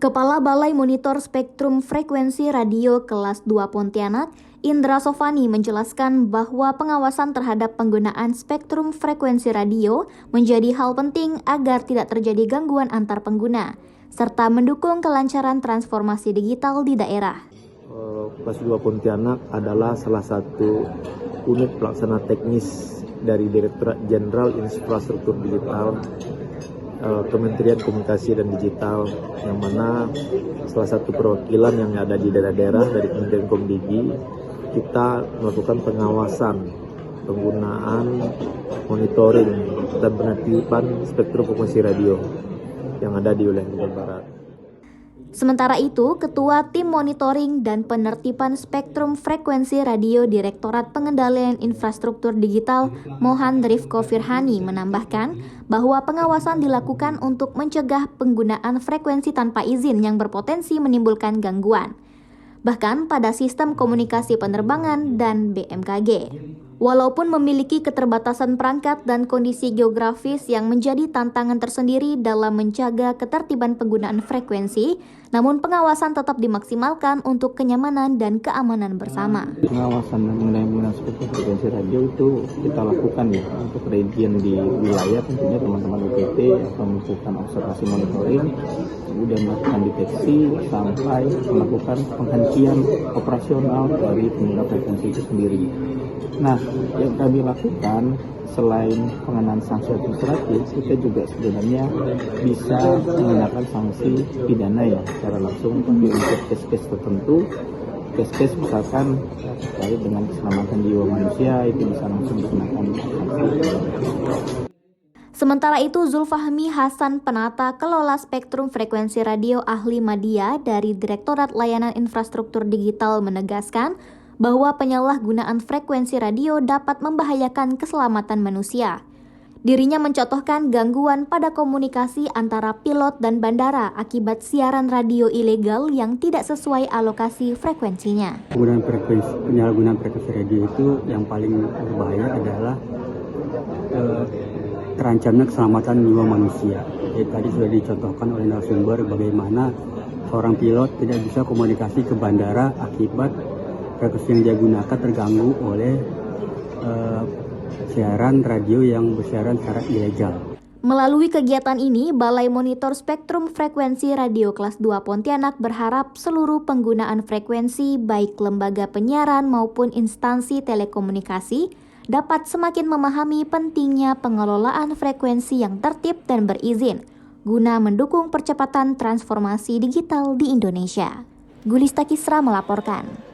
Kepala Balai Monitor Spektrum Frekuensi Radio Kelas 2 Pontianak, Indra Sofani menjelaskan bahwa pengawasan terhadap penggunaan spektrum frekuensi radio menjadi hal penting agar tidak terjadi gangguan antar pengguna, serta mendukung kelancaran transformasi digital di daerah. Kelas 2 Pontianak adalah salah satu unit pelaksana teknis dari Direktorat Jenderal Infrastruktur Digital Kementerian Komunikasi dan Digital, yang mana salah satu perwakilan yang ada di daerah-daerah dari Kementerian Komdigi, kita melakukan pengawasan, penggunaan, monitoring, dan penertiban spektrum frekuensi radio yang ada di wilayah Bogor Barat. Sementara itu, Ketua Tim Monitoring dan Penertiban Spektrum Frekuensi Radio Direktorat Pengendalian Infrastruktur Digital Mohan Rifko Firhani menambahkan bahwa pengawasan dilakukan untuk mencegah penggunaan frekuensi tanpa izin yang berpotensi menimbulkan gangguan, bahkan pada sistem komunikasi penerbangan dan BMKG. Walaupun memiliki keterbatasan perangkat dan kondisi geografis yang menjadi tantangan tersendiri dalam menjaga ketertiban penggunaan frekuensi, namun pengawasan tetap dimaksimalkan untuk kenyamanan dan keamanan bersama. Pengawasan mengenai penggunaan spektrum frekuensi radio itu kita lakukan ya untuk region di wilayah, tentunya teman-teman UPT akan melakukan observasi monitoring, kemudian melakukan deteksi sampai melakukan penghentian operasional dari pengguna frekuensi itu sendiri. Nah, yang kami lakukan selain pengenaan sanksi administratif, kita juga sebenarnya bisa mengenakan sanksi pidana ya secara langsung, tapi untuk case-case tertentu, case-case misalkan terkait dengan keselamatan jiwa manusia, itu bisa langsung dikenakan sanksi. Sementara itu, Zulfahmi Hasan, penata kelola spektrum frekuensi radio ahli media dari Direktorat Layanan Infrastruktur Digital, menegaskan bahwa penyalahgunaan frekuensi radio dapat membahayakan keselamatan manusia. Dirinya mencontohkan gangguan pada komunikasi antara pilot dan bandara akibat siaran radio ilegal yang tidak sesuai alokasi frekuensinya. Penyalahgunaan frekuensi radio itu yang paling berbahaya adalah terancamnya keselamatan jiwa manusia. Tadi sudah dicontohkan oleh narasumber bagaimana seorang pilot tidak bisa komunikasi ke bandara akibat frekuensi yang dia gunakan terganggu oleh siaran radio yang bersiaran secara ilegal. Melalui kegiatan ini, Balai Monitor Spektrum Frekuensi Radio Kelas 2 Pontianak berharap seluruh penggunaan frekuensi, baik lembaga penyiaran maupun instansi telekomunikasi, dapat semakin memahami pentingnya pengelolaan frekuensi yang tertib dan berizin, guna mendukung percepatan transformasi digital di Indonesia. Gulista Kisra melaporkan.